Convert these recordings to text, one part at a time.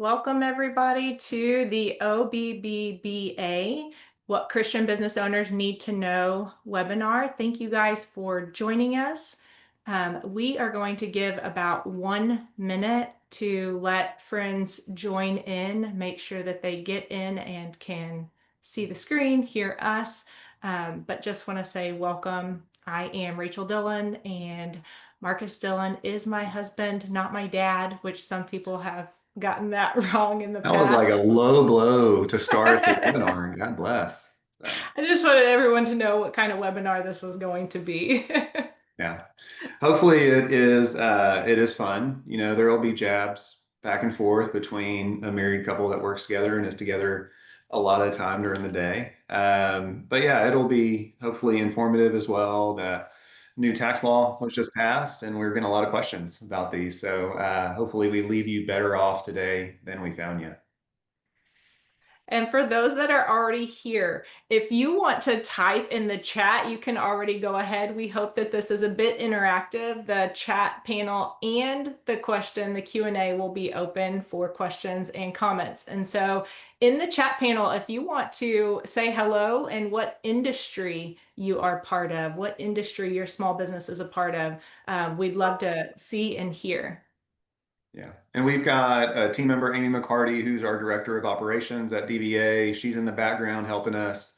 Welcome, everybody, to the OBBBA, What Christian Business Owners Need to Know webinar. Thank you guys for joining us. We are going to give about 1 minute to let friends join in, make sure that they get in and can see the screen, hear us. But just want to say welcome. I am Rachel Dillon, and Marcus Dillon is my husband, not my dad, which some people have gotten that wrong in the That was like past. a low blow to start the webinar. God bless. So, I just wanted everyone to know what kind of webinar this was going to be. yeah. Hopefully it is fun. There will be jabs back and forth between a married couple that works together and is together a lot of time during the day. But yeah, it'll be hopefully informative as well. The new tax law was just passed, and we're getting a lot of questions about these. So hopefully we leave you better off today than we found you. And for those that are already here, if you want to type in the chat, you can already go ahead. We hope that this is a bit interactive. The chat panel and the Q&A will be open for questions and comments. And so in the chat panel, if you want to say hello and what industry you are part of, what industry your small business is a part of, we'd love to see and hear. Yeah. And we've got a team member, Amy McCarty, who's our director of operations at DBA. She's in the background helping us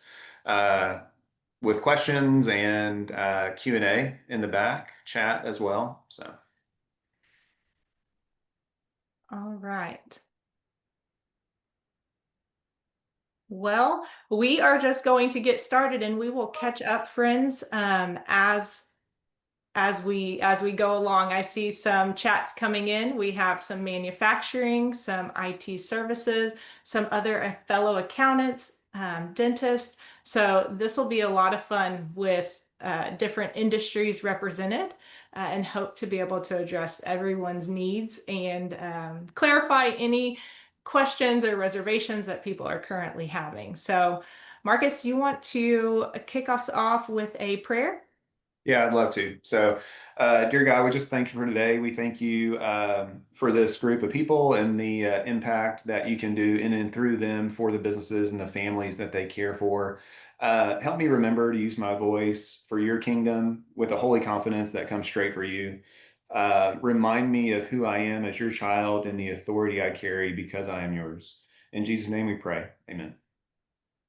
uh, with questions and Q&A in the back, chat as well. So, All right. Well, we are just going to get started and we will catch up, friends, as we go along. I see some chats coming in. We have some manufacturing, some IT services, some other fellow accountants, dentists. So this will be a lot of fun with different industries represented, and hope to be able to address everyone's needs and clarify any questions or reservations that people are currently having. So, Marcus, you want to kick us off with a prayer? yeah, I'd love to. So, dear God, we just thank you for today. We thank you for this group of people and the impact that you can do in and through them for the businesses and the families that they care for. Help me remember to use my voice for your kingdom with a holy confidence that comes straight for you. Remind me of who I am as your child and the authority I carry because I am yours. In Jesus' name we pray. Amen.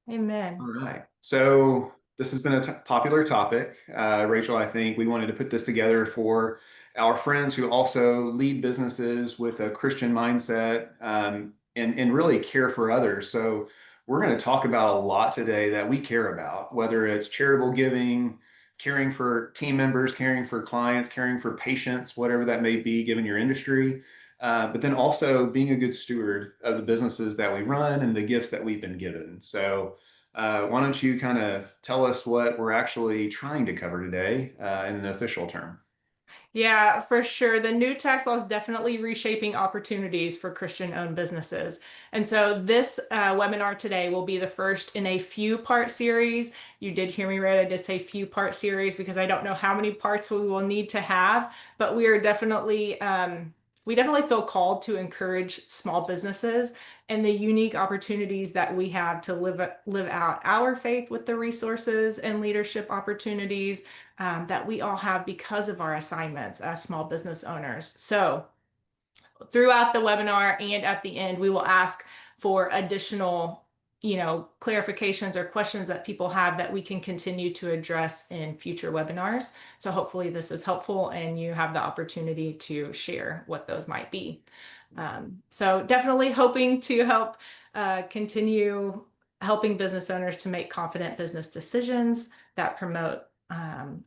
All Amen. right. So this has been a popular topic. Rachel, I think we wanted to put this together for our friends who also lead businesses with a Christian mindset, and really care for others. So we're going to talk about a lot today that we care about, whether it's charitable giving, caring for team members, caring for clients, caring for patients, whatever that may be, given your industry. But then also being a good steward of the businesses that we run and the gifts that we've been given. So why don't you kind of tell us what we're actually trying to cover today in an official term? Yeah, for sure. The new tax law is definitely reshaping opportunities for Christian-owned businesses. And so this webinar today will be the first in a few-part series. You did hear me right. I did say few-part series because I don't know how many parts we will need to have, but we definitely feel called to encourage small businesses and the unique opportunities that we have to live out our faith with the resources and leadership opportunities that we all have because of our assignments as small business owners. So throughout the webinar and at the end, we will ask for additional, clarifications or questions that people have that we can continue to address in future webinars. So hopefully this is helpful and you have the opportunity to share what those might be. So definitely hoping to help continue helping business owners to make confident business decisions that promote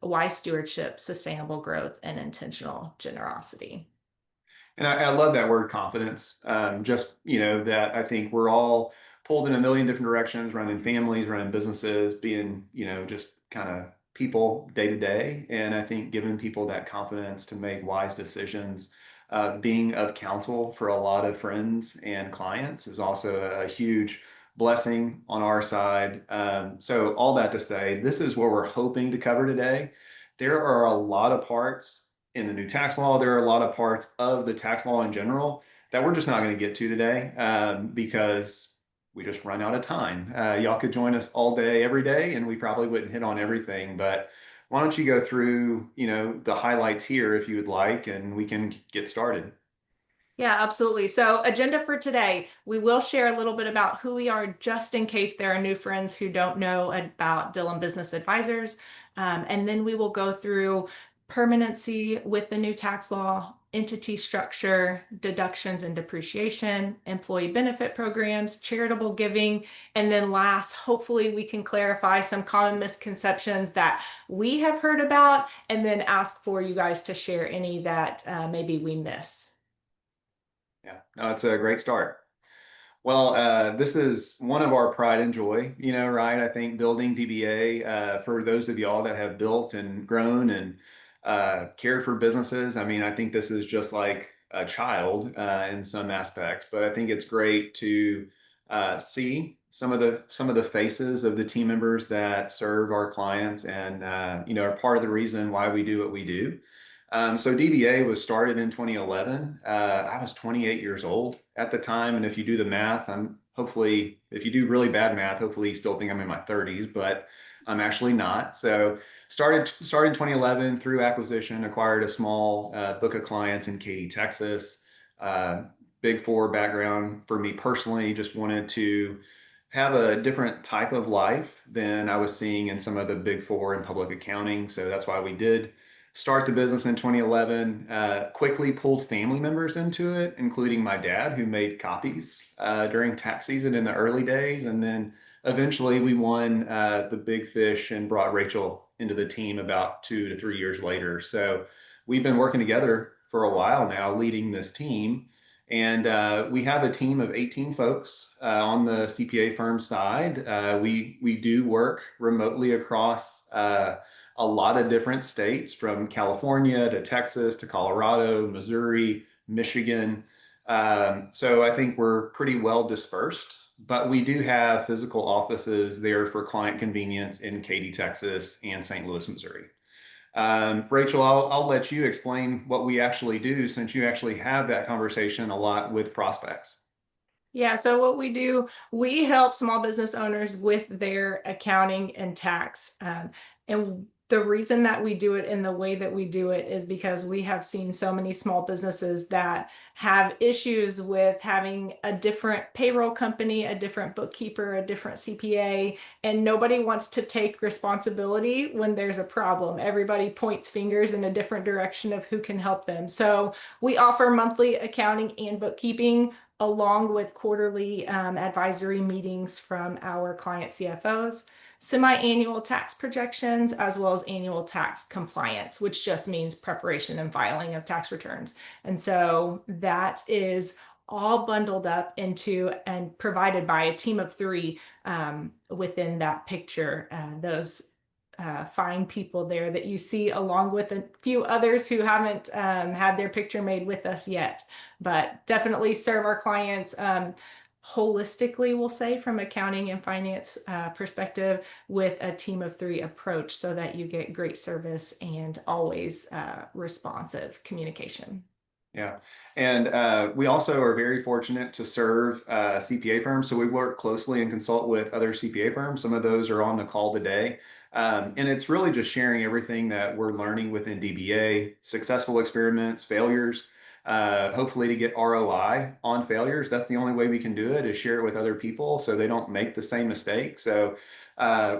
wise stewardship, sustainable growth, and intentional generosity. And I love that word confidence. Just, that I think we're all pulled in a million different directions, running families, running businesses, being, just kind of people day to day. And I think giving people that confidence to make wise decisions, being of counsel for a lot of friends and clients is also a huge blessing on our side. So all that to say, this is what we're hoping to cover today. There are a lot of parts in the new tax law. There are a lot of parts of the tax law in general that we're just not going to get to today because we just run out of time. Y'all could join us all day, every day, and we probably wouldn't hit on everything. But why don't you go through, the highlights here if you would like, and we can get started. Yeah, absolutely. So, agenda for today, we will share a little bit about who we are just in case there are new friends who don't know about Dillon Business Advisors. And then we will go through permanency with the new tax law, entity structure, deductions and depreciation, employee benefit programs, charitable giving. And then last, hopefully, we can clarify some common misconceptions that we have heard about and then ask for you guys to share any that maybe we miss. Yeah, no, it's a great start. Well, this is one of our pride and joy, right? I think building DBA, for those of y'all that have built and grown and cared for businesses, I mean, I think this is just like a child in some aspects, but I think it's great to see some of the faces of the team members that serve our clients and are part of the reason why we do what we do. So DBA was started in 2011. I was 28 years old at the time, and if you do the math, if you do really bad math, hopefully you still think I'm in my 30s, but I'm actually not. So started in 2011 through acquisition, acquired a small book of clients in Katy, Texas. Uh, Big Four background for me personally, just wanted to have a different type of life than I was seeing in some of the Big Four in public accounting. So that's why we did start the business in 2011. Quickly pulled family members into it, including my dad, who made copies during tax season in the early days. And then eventually we won the big fish and brought Rachel into the team about 2 to 3 years later. So we've been working together for a while now, leading this team. And we have a team of 18 folks on the CPA firm side. We do work remotely across a lot of different states, from California to Texas to Colorado, Missouri, Michigan. So I think we're pretty well dispersed, but we do have physical offices there for client convenience in Katy, Texas, and St. Louis, Missouri. Rachel, I'll let you explain what we actually do, since you actually have that conversation a lot with prospects. Yeah, so what we do, we help small business owners with their accounting and tax. And the reason that we do it in the way that we do it is because we have seen so many small businesses that have issues with having a different payroll company, a different bookkeeper, a different CPA, and nobody wants to take responsibility when there's a problem. Everybody points fingers in a different direction of who can help them. So we offer monthly accounting and bookkeeping along with quarterly advisory meetings from our client CFOs, semi-annual tax projections, as well as annual tax compliance, which just means preparation and filing of tax returns. And so that is all bundled up into and provided by a team of three within that picture. Those fine people there that you see, along with a few others who haven't had their picture made with us yet, but definitely serve our clients holistically, we'll say, from accounting and finance perspective, with a team of three approach so that you get great service and always responsive communication. Yeah. And we also are very fortunate to serve CPA firms. So we work closely and consult with other CPA firms. Some of those are on the call today. And it's really just sharing everything that we're learning within DBA, successful experiments, failures, hopefully to get ROI on failures. That's the only way we can do it, is share it with other people so they don't make the same mistake. So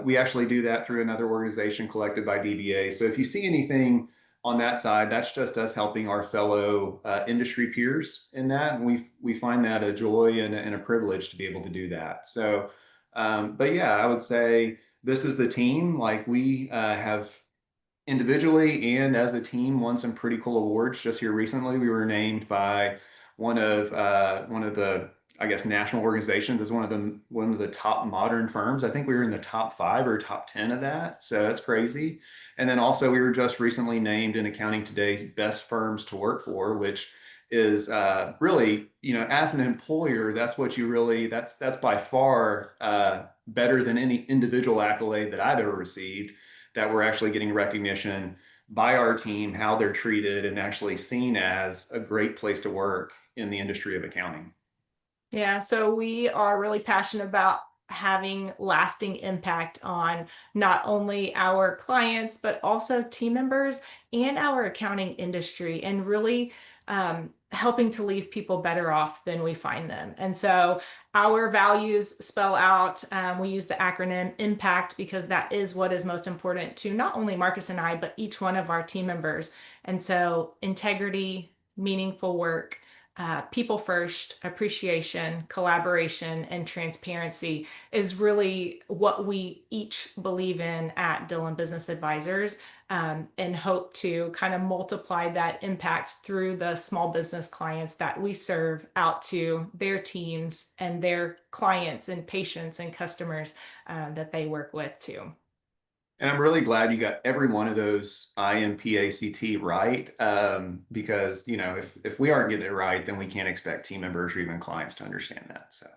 we actually do that through another organization collected by DBA. So if you see anything on that side, that's just us helping our fellow industry peers in that, and we find that a joy and a privilege to be able to do that. So, but yeah, I would say this is the team. Like we have individually and as a team won some pretty cool awards just here recently. We were named by one of the, I guess, national organizations as one of the top modern firms. I think we were in the top 5 or top 10 of that. So that's crazy. And then also we were just recently named in Accounting Today's best firms to work for, which is really, as an employer, that's what you really, that's by far better than any individual accolade that I've ever received, that we're actually getting recognition by our team, how they're treated, and actually seen as a great place to work in the industry of accounting. Yeah, so we are really passionate about having lasting impact on not only our clients, but also team members and our accounting industry, and really helping to leave people better off than we find them. And so our values spell out, we use the acronym IMPACT because that is what is most important to not only Marcus and I, but each one of our team members. And so integrity, meaningful work, people first, appreciation, collaboration, and transparency is really what we each believe in at Dillon Business Advisors, and hope to kind of multiply that impact through the small business clients that we serve out to their teams and their clients and patients and customers that they work with too. And I'm really glad you got every one of those IMPACT right, because if we aren't getting it right, then we can't expect team members or even clients to understand that. So.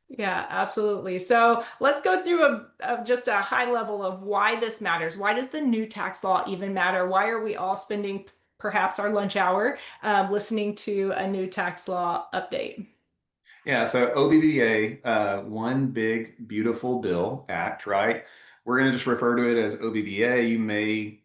Yeah, absolutely. So let's go through just a high level of why this matters. Why does the new tax law even matter? Why are we all spending perhaps our lunch hour listening to a new tax law update? Yeah, so OBBA, one big beautiful bill act, right? We're going to just refer to it as OBBA. You may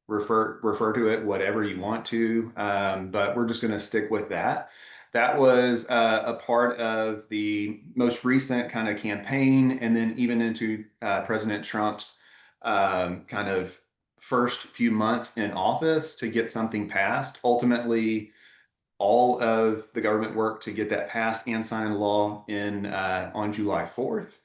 refer to it whatever you want to, but we're just going to stick with that. That was a part of the most recent kind of campaign, and then even into President Trump's kind of first few months in office to get something passed. Ultimately, all of the government worked to get that passed and signed into law in on July 4th.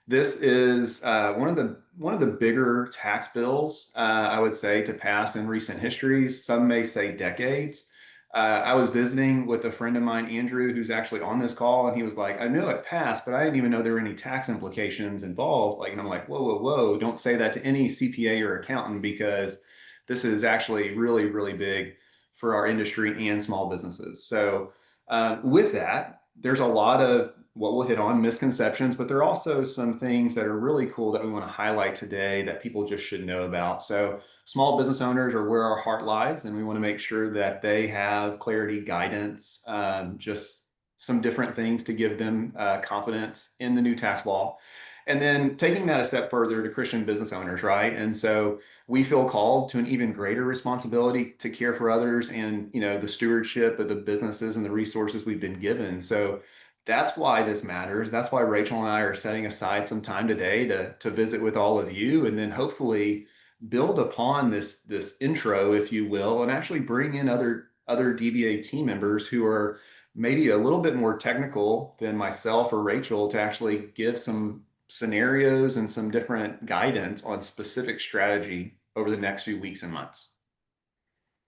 This is one of the bigger tax bills, I would say, to pass in recent histories. Some may say decades. I was visiting with a friend of mine, Andrew, who's actually on this call, and he was like, "I know it passed, but I didn't even know there were any tax implications involved." Like, and I'm like, "Whoa, whoa, whoa! Don't say that to any CPA or accountant because this is actually really, really big for our industry and small businesses." So, with that, there's a lot of what we'll hit on misconceptions, but there are also some things that are really cool that we want to highlight today that people just should know about. So, small business owners are where our heart lies, and we want to make sure that they have clarity, guidance, just some different things to give them confidence in the new tax law. And then taking that a step further to Christian business owners, right? And so we feel called to an even greater responsibility to care for others and the stewardship of the businesses and the resources we've been given. So that's why this matters. That's why Rachel and I are setting aside some time today to visit with all of you, and then hopefully build upon this intro, if you will, and actually bring in other DBA team members who are maybe a little bit more technical than myself or Rachel to actually give some scenarios and some different guidance on specific strategy over the next few weeks and months.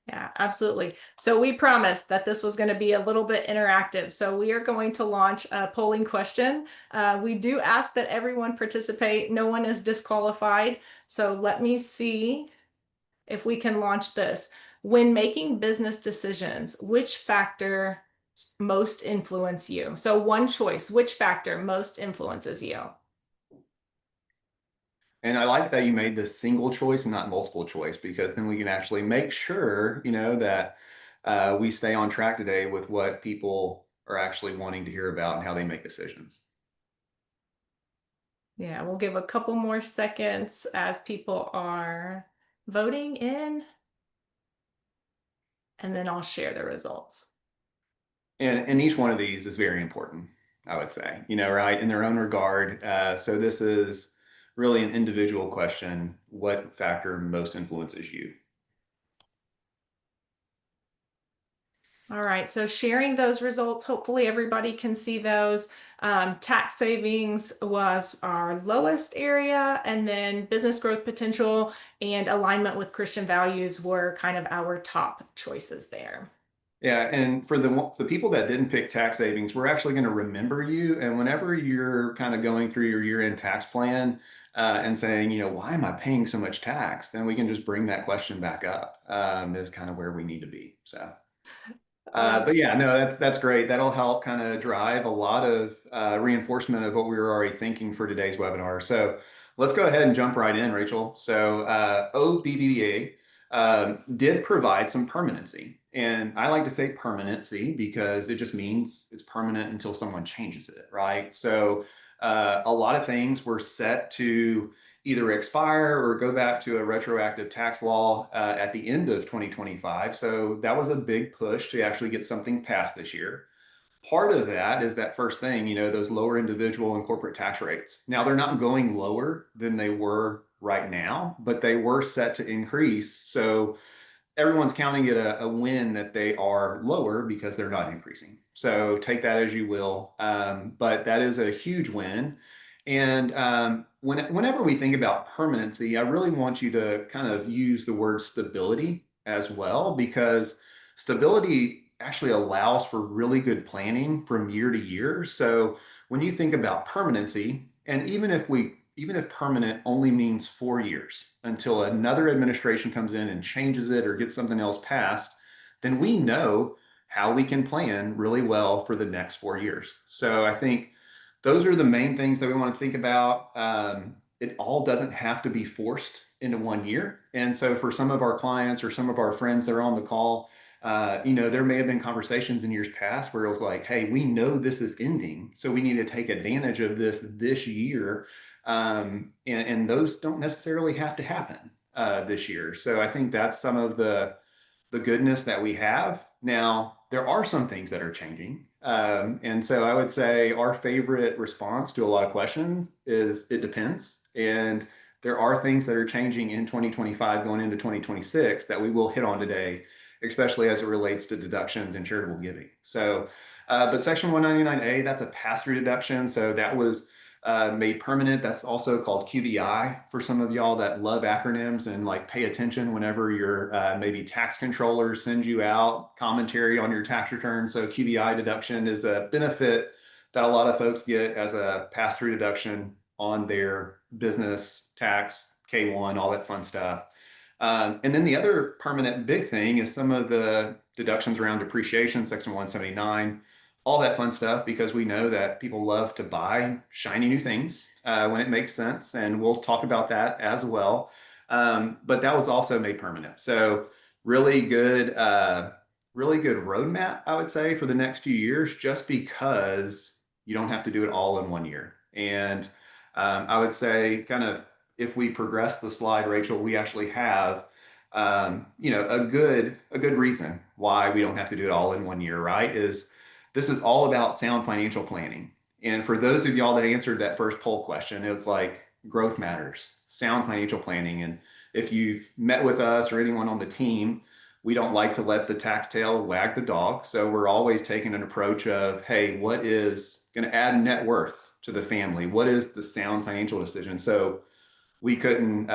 Yeah, absolutely. So we promised that this was going to be a little bit interactive. So we are going to launch a polling question. We do ask that everyone participate. No one is disqualified. So let me see if we can launch this. When making business decisions, which factor most influence you? So one choice, which factor most influences you? And I like that you made this single choice and not multiple choice, because then we can actually make sure, that we stay on track today with what people are actually wanting to hear about and how they make decisions. Yeah, we'll give a couple more seconds as people are voting in, and then I'll share the results. And each one of these is very important, I would say, right, in their own regard. So this is really an individual question. What factor most influences you? All right, so sharing those results, hopefully everybody can see those. Tax savings was our lowest area, and then business growth potential and alignment with Christian values were kind of our top choices there. Yeah, and for the people that didn't pick tax savings, we're actually going to remember you. And whenever you're kind of going through your year-end tax plan and saying, why am I paying so much tax? Then we can just bring that question back up. Is kind of where we need to be. So. Uh, But yeah, no, that's great. That'll help kind of drive a lot of reinforcement of what we were already thinking for today's webinar. So let's go ahead and jump right in, Rachel. So OBBBA, did provide some permanency. And I like to say permanency because it just means it's permanent until someone changes it, right? So a lot of things were set to either expire or go back to a retroactive tax law at the end of 2025. So that was a big push to actually get something passed this year. Part of that is that first thing, those lower individual and corporate tax rates. Now they're not going lower than they were right now, but they were set to increase. So everyone's counting it a win that they are lower because they're not increasing. So take that as you will. But that is a huge win. And whenever we think about permanency, I really want you to kind of use the word stability as well, because stability actually allows for really good planning from year to year. So when you think about permanency, and even if permanent only means 4 years until another administration comes in and changes it or gets something else passed, then we know how we can plan really well for the next 4 years. So I think those are the main things that we want to think about. It all doesn't have to be forced into 1 year. And so for some of our clients or some of our friends that are on the call, there may have been conversations in years past where it was like, hey, we know this is ending, so we need to take advantage of this year. And those don't necessarily have to happen this year. So I think that's some of the goodness that we have. Now, there are some things that are changing. And so I would say our favorite response to a lot of questions is it depends. And there are things that are changing in 2025 going into 2026 that we will hit on today, especially as it relates to deductions and charitable giving. So, but Section 199A, that's a pass-through deduction. So that was made permanent. That's also called QBI for some of y'all that love acronyms and like pay attention whenever your maybe tax controller sends you out commentary on your tax return. So QBI deduction is a benefit that a lot of folks get as a pass-through deduction on their business tax, K1, all that fun stuff. And then the other permanent big thing is some of the deductions around depreciation, Section 179, all that fun stuff, because we know that people love to buy shiny new things when it makes sense. And we'll talk about that as well. But that was also made permanent. So really good roadmap, I would say, for the next few years, just because you don't have to do it all in 1 year. And I would say kind of if we progress the slide, Rachel, we actually have a good reason why we don't have to do it all in 1 year, right? Is this is all about sound financial planning. And for those of y'all that answered that first poll question, it was like growth matters, sound financial planning. And if you've met with us or anyone on the team, we don't like to let the tax tail wag the dog. So we're always taking an approach of, hey, what is going to add net worth to the family? What is the sound financial decision? So we couldn't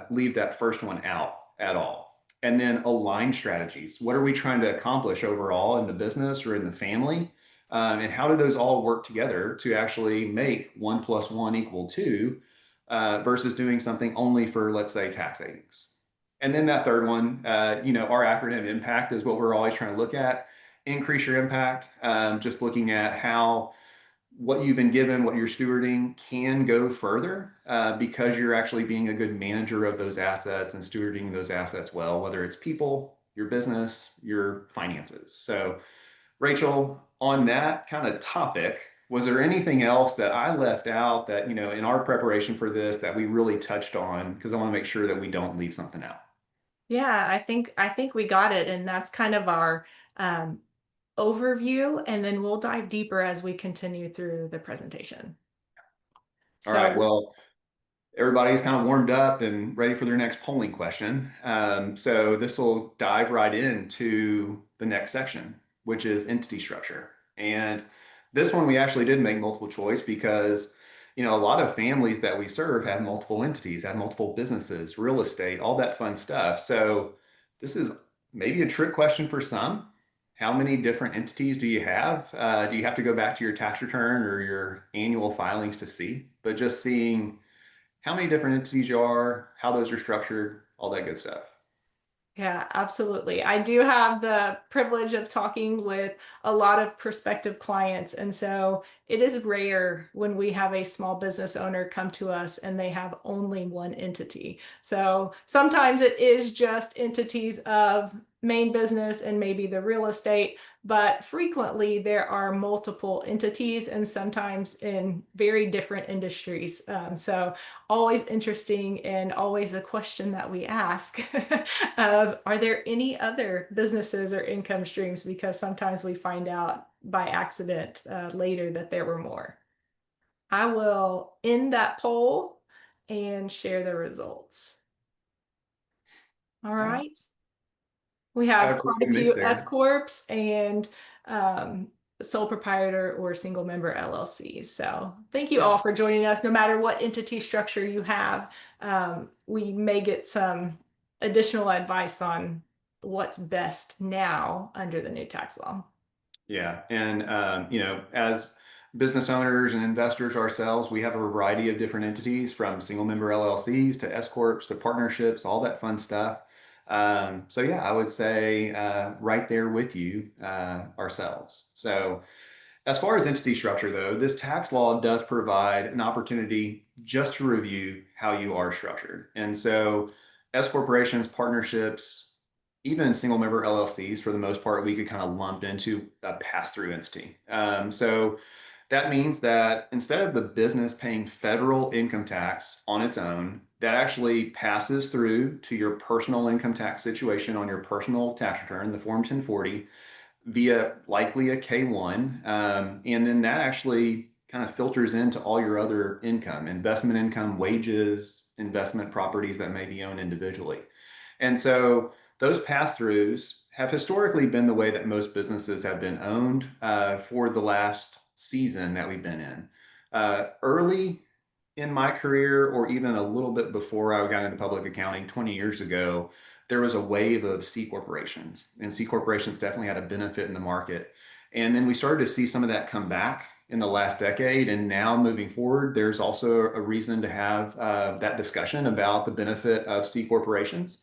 leave that first one out at all. And then align strategies. What are we trying to accomplish overall in the business or in the family? And how do those all work together to actually make 1 + 1 = 2 versus doing something only for, let's say, tax savings? And then that third one, our acronym impact is what we're always trying to look at. Increase your impact, just looking at how what you've been given, what you're stewarding can go further because you're actually being a good manager of those assets and stewarding those assets well, whether it's people, your business, your finances. So, Rachel, on that kind of topic, was there anything else that I left out that, in our preparation for this that we really touched on? Because I want to make sure that we don't leave something out. Yeah, I think we got it, and that's kind of our overview, and then we'll dive deeper as we continue through the presentation. All right. So, Well, everybody's kind of warmed up and ready for their next polling question. So this will dive right into the next section, which is entity structure. And this one we actually did make multiple choice because, a lot of families that we serve have multiple entities, have multiple businesses, real estate, all that fun stuff. So this is maybe a trick question for some. How many different entities do you have? Do you have to go back to your tax return or your annual filings to see? But just seeing how many different entities you are, how those are structured, all that good stuff. Yeah, absolutely. I do have the privilege of talking with a lot of prospective clients. And so it is rare when we have a small business owner come to us and they have only one entity. So sometimes it is just entities of main business and maybe the real estate, but frequently there are multiple entities and sometimes in very different industries. So always interesting and always a question that we ask of are there any other businesses or income streams? Because sometimes we find out by accident later that there were more. I will end that poll and share the results. All Yeah, right. We got have a pretty quite good a mix few S there. corps and um, sole proprietor or single member LLCs. So thank you all Yeah. for joining us. No matter what entity structure you have, we may get some additional advice on what's best now under the new tax law. Yeah. And, as business owners and investors ourselves, we have a variety of different entities from single member LLCs to S Corps to partnerships, all that fun stuff. So, yeah, I would say right there with you ourselves. So, as far as entity structure, though, this tax law does provide an opportunity just to review how you are structured. And so, S corporations, partnerships, even single member LLCs, for the most part, we could kind of lump into a pass through entity. So, that means that instead of the business paying federal income tax on its own, that actually passes through to your personal income tax situation on your personal tax return, the Form 1040 via likely a K1. And then that actually kind of filters into all your other income, investment income, wages, investment properties that may be owned individually. And so those pass throughs have historically been the way that most businesses have been owned for the last season that we've been in. Early in my career, or even a little bit before I got into public accounting 20 years ago, there was a wave of C corporations, and C corporations definitely had a benefit in the market. And then we started to see some of that come back in the last decade. And now moving forward, there's also a reason to have that discussion about the benefit of C corporations.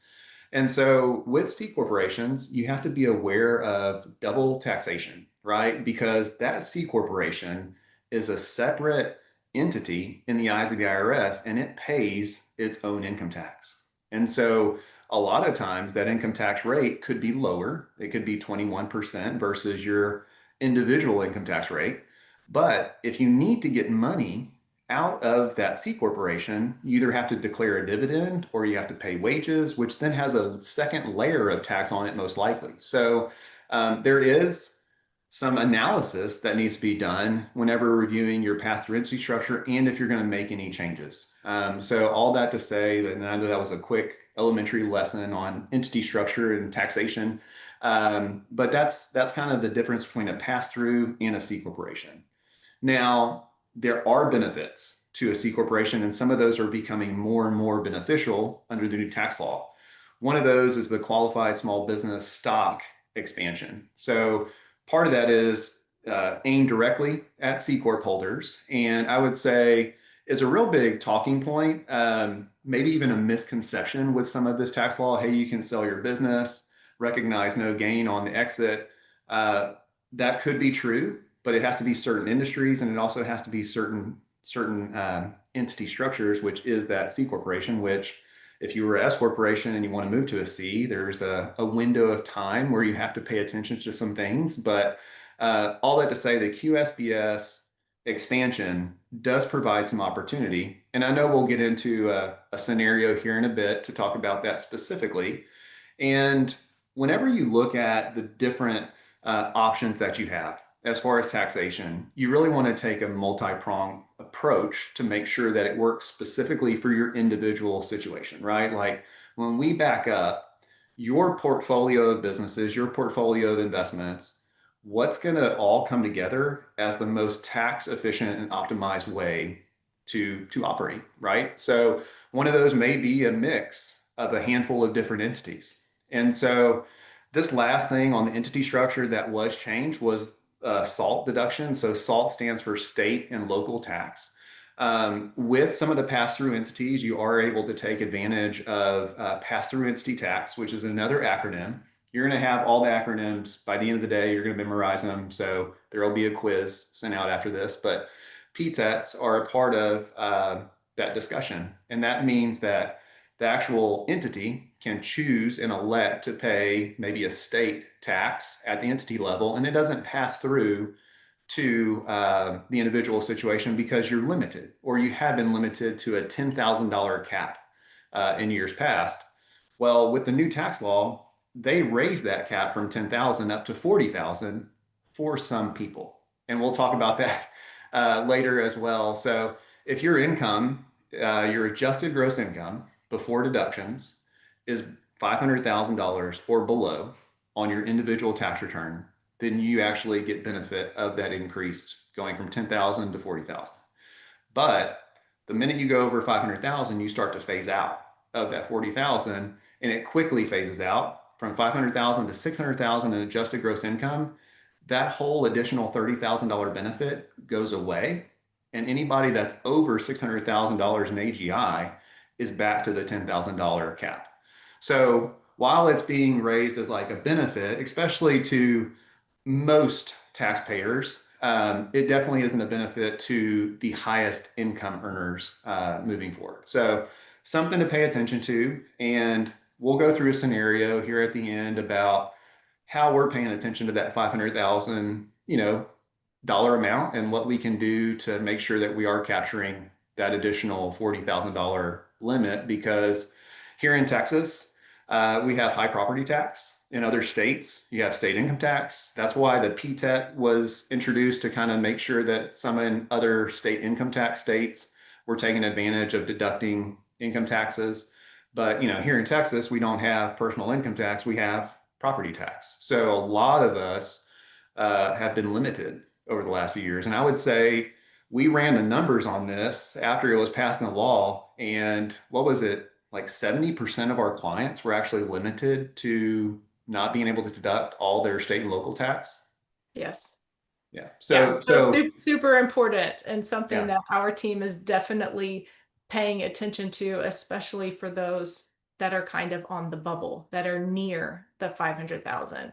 And so with C corporations, you have to be aware of double taxation, right? Because that C corporation is a separate entity in the eyes of the IRS and it pays its own income tax. And so a lot of times that income tax rate could be lower. It could be 21% versus your individual income tax rate. But if you need to get money out of that C corporation, you either have to declare a dividend or you have to pay wages, which then has a second layer of tax on it, most likely. So there is some analysis that needs to be done whenever reviewing your path-through entity structure and if you're going to make any changes. So all that to say that, and I know that was a quick elementary lesson on entity structure and taxation, but that's kind of the difference between a pass-through and a C corporation. Now, there are benefits to a C corporation, and some of those are becoming more and more beneficial under the new tax law. One of those is the qualified small business stock expansion. So, part of that is aimed directly at C Corp holders. And I would say is a real big talking point, maybe even a misconception with some of this tax law. Hey, you can sell your business, recognize no gain on the exit. Uh, that could be true, but it has to be certain industries, and it also has to be certain entity structures, which is that C corporation. Which, if you were an S corporation and you want to move to a C, there's a window of time where you have to pay attention to some things. But all that to say, the QSBS expansion does provide some opportunity, and I know we'll get into a scenario here in a bit to talk about that specifically. And whenever you look at the different options that you have as far as taxation, you really want to take a multi-pronged approach to make sure that it works specifically for your individual situation, right? Like when we back up your portfolio of businesses, your portfolio of investments, what's going to all come together as the most tax efficient and optimized way to operate, right? So one of those may be a mix of a handful of different entities. And so this last thing on the entity structure that was changed was SALT deduction. So SALT stands for state and local tax. With some of the pass-through entities, you are able to take advantage of pass-through entity tax, which is another acronym. You're going to have all the acronyms by the end of the day. You're going to memorize them. So there will be a quiz sent out after this. But PTETs are a part of that discussion. And that means that the actual entity can choose and elect to pay maybe a state tax at the entity level, and it doesn't pass through to the individual situation because you're limited or you have been limited to a $10,000 cap in years past. Well, with the new tax law, they raised that cap from 10,000 up to 40,000 for some people. And we'll talk about that later as well. So if your income, your adjusted gross income before deductions is $500,000 or below on your individual tax return, then you actually get benefit of that increase going from 10,000 to 40,000. But the minute you go over 500,000, you start to phase out of that 40,000, and it quickly phases out from 500,000 to 600,000 in adjusted gross income. That whole additional $30,000 benefit goes away. And anybody that's over $600,000 in AGI is back to the $10,000 cap. So while it's being raised as like a benefit, especially to most taxpayers, it definitely isn't a benefit to the highest income earners moving forward. So something to pay attention to. And we'll go through a scenario here at the end about how we're paying attention to that 500,000, dollar amount and what we can do to make sure that we are capturing that additional $40,000 limit. Because here in Texas, we have high property tax. In other states, you have state income tax. That's why the PTET was introduced, to kind of make sure that some in other state income tax states were taking advantage of deducting income taxes. But here in Texas, we don't have personal income tax. We have property tax. So a lot of us have been limited over the last few years. And I would say we ran the numbers on this after it was passed into law. And what was it? Like 70% of our clients were actually limited to not being able to deduct all their state and local tax. Yes. Yeah. Yeah, So, so so super important, and something yeah, that our team is definitely paying attention to, especially for those that are kind of on the bubble, that are near the 500,000,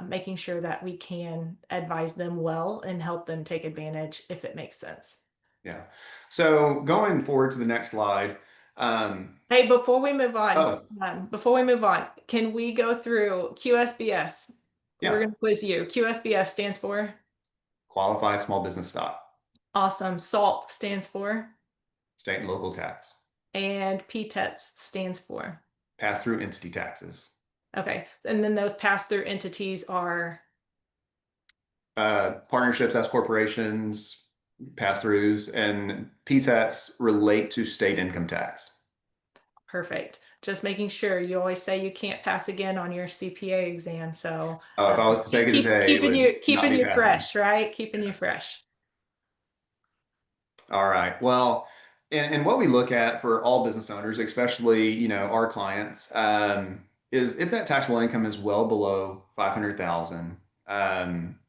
making sure that we can advise them well and help them take advantage if it makes sense. yeah. So going forward to the next slide. Um, Hey, before we move on, oh, can we go through QSBS? We're yeah. going to quiz you. QSBS stands for Qualified small business stock, awesome. SALT stands for, state and local tax, and PTETS stands for. pass through entity taxes, Okay. And then those pass-through entities are partnerships, S corporations, pass throughs, and PTATs relate to state income tax. perfect. Just making sure. You always say you can't pass again on your CPA exam. So If I was to take it today, it would not keeping be you passing. fresh, right? Keeping you Yeah. fresh. All right. Well, and what we look at for all business owners, especially, our clients, is if that taxable income is well below 500,000,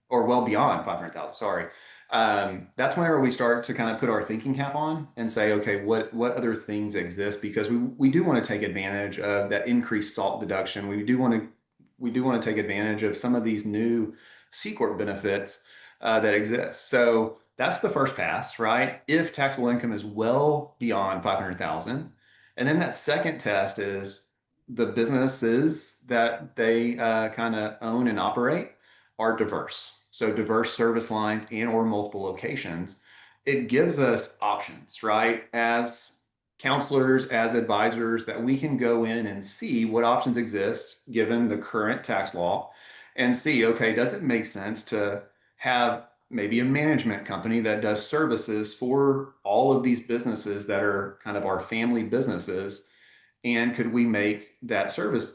or well beyond 500,000, sorry. That's whenever we start to kind of put our thinking cap on and say, okay, what other things exist? Because we do want to take advantage of that increased SALT deduction. We do want to take advantage of some of these new C Corp benefits that exist. So that's the first pass, right? If taxable income is well beyond 500,000. And then that second test is the businesses that they kind of own and operate are diverse. So diverse service lines and or multiple locations. It gives us options, right? As counselors, as advisors, that we can go in and see what options exist given the current tax law and see, okay, does it make sense to have maybe a management company that does services for all of these businesses that are kind of our family businesses? And could we make that service,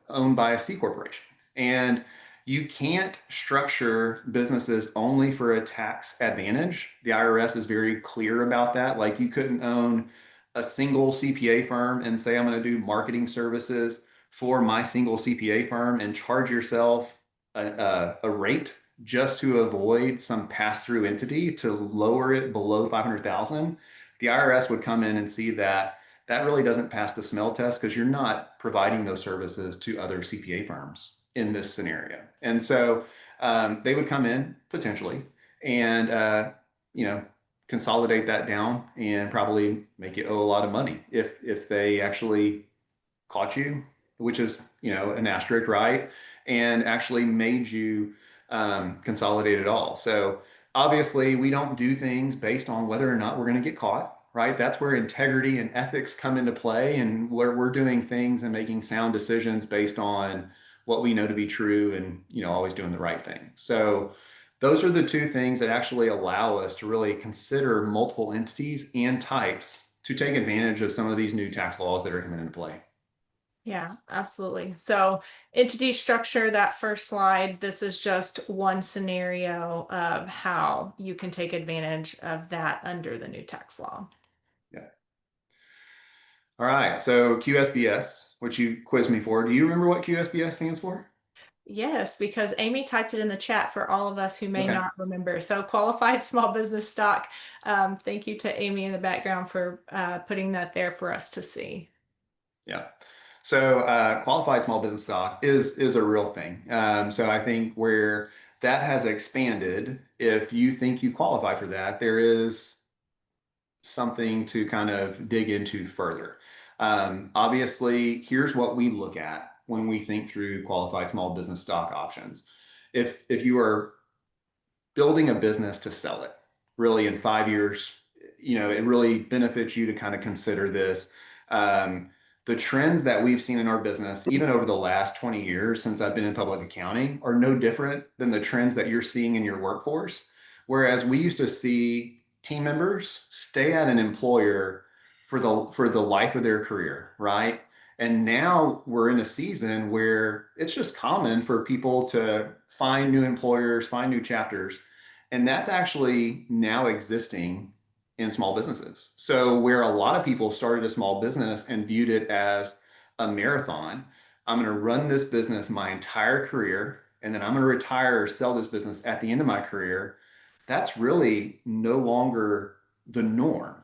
owned by a C corporation? And you can't structure businesses only for a tax advantage. The IRS is very clear about that. Like you couldn't own a single CPA firm and say, I'm going to do marketing services for my single CPA firm and charge yourself a rate just to avoid some pass-through entity to lower it below 500,000, the IRS would come in and see that that really doesn't pass the smell test because you're not providing those services to other CPA firms in this scenario. And so they would come in potentially and you know consolidate that down and probably make you owe a lot of money if they actually caught you, which is an asterisk, right? And actually made you consolidate it all. So obviously, we don't do things based on whether or not we're going to get caught, right? That's where integrity and ethics come into play, and where we're doing things and making sound decisions based on what we know to be true, and always doing the right thing. So those are the two things that actually allow us to really consider multiple entities and types to take advantage of some of these new tax laws that are coming into play. Yeah, absolutely. So, entity structure, that first slide, this is just one scenario of how you can take advantage of that under the new tax law. Yeah. All right. So QSBS, which you quizzed me for, do you remember what QSBS stands for? Yes, because Amy typed it in the chat for all of us who may Okay. not remember. So, qualified small business stock. Thank you to Amy in the background for putting that there for us to see. Yeah. So qualified small business stock is a real thing. So I think where that has expanded, if you think you qualify for that, there is something to kind of dig into further. Obviously, here's what we look at when we think through qualified small business stock options. If you are building a business to sell it, really in 5 years, it really benefits you to kind of consider this. Um, the trends that we've seen in our business, even over the last 20 years since I've been in public accounting, are no different than the trends that you're seeing in your workforce. Whereas we used to see team members stay at an employer for the life of their career, right? And now we're in a season where it's just common for people to find new employers, find new chapters. And that's actually now existing in small businesses. So, where a lot of people started a small business and viewed it as a marathon, I'm going to run this business my entire career, and then I'm going to retire or sell this business at the end of my career. That's really no longer the norm.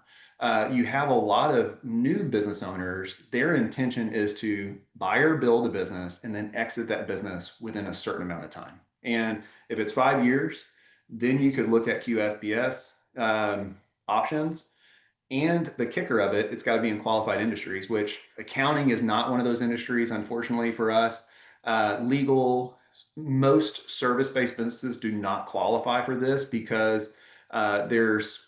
You have a lot of new business owners. Their intention is to buy or build a business and then exit that business within a certain amount of time. And if it's 5 years, then you could look at QSBS options. And the kicker of it, it's got to be in qualified industries, which accounting is not one of those industries, unfortunately for us. Legal, most service-based businesses do not qualify for this because there's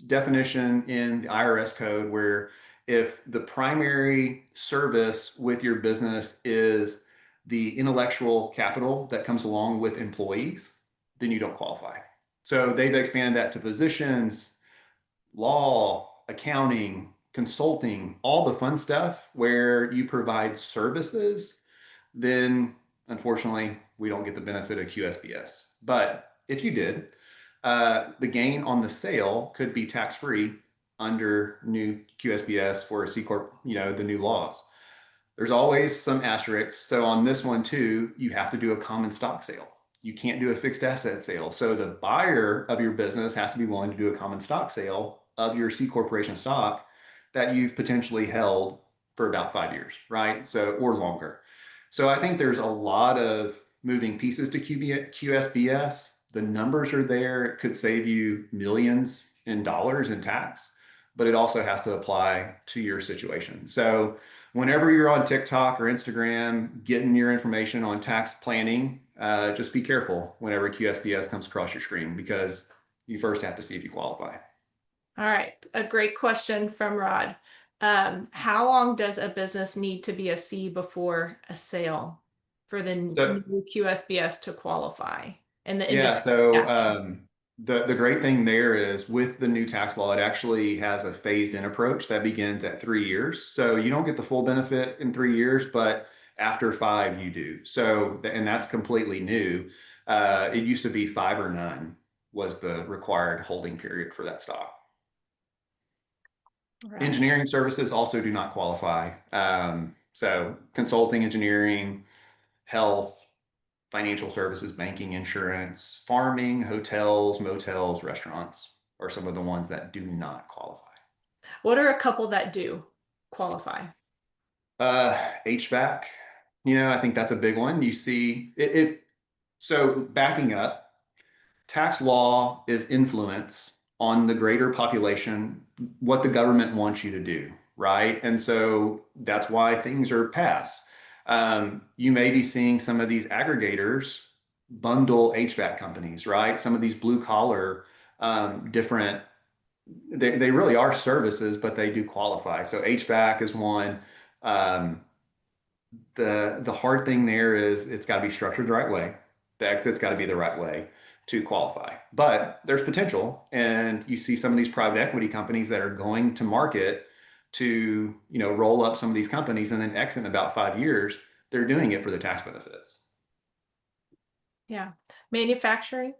definition in the IRS code where if the primary service with your business is the intellectual capital that comes along with employees, then you don't qualify. So they've expanded that to physicians, law, accounting, consulting, all the fun stuff where you provide services, then unfortunately, we don't get the benefit of QSBS. But if you did, the gain on the sale could be tax free under new QSBS for a C Corp, the new laws. There's always some asterisks. So on this one too, you have to do a common stock sale. You can't do a fixed asset sale. So the buyer of your business has to be willing to do a common stock sale of your C corporation stock that you've potentially held for about 5 years, right? So or longer. So I think there's a lot of moving pieces to QSBS. The numbers are there. It could save you millions in dollars in tax, but it also has to apply to your situation. So whenever you're on TikTok or Instagram getting your information on tax planning, just be careful whenever QSBS comes across your screen because you first have to see if you qualify. All right, a great question from Rod. How long does a business need to be a C before a sale for the So new QSBS to qualify in the yeah, industry? so Yeah. the great thing there is with the new tax law, it actually has a phased in approach that begins at 3 years. So you don't get the full benefit in 3 years, but after five, you do. So, and that's completely new. It used to be five or none was the required holding period for that stock. Right. Engineering services also do not qualify. So consulting, engineering, health, financial services, banking, insurance, farming, hotels, motels, restaurants are some of the ones that do not qualify. What are a couple that do qualify? HVAC, I think that's a big one. You see, if so, backing up, tax law is influence on the greater population, what the government wants you to do, right? And so that's why things are passed. You may be seeing some of these aggregators bundle HVAC companies, right? Some of these blue collar, different, they really are services, but they do qualify. So HVAC is one. Um, the hard thing there is it's got to be structured the right way. The exit's got to be the right way to qualify. But there's potential, and you see some of these private equity companies that are going to market to roll up some of these companies and then exit in about 5 years. They're doing it for the tax benefits. Yeah. Manufacturing.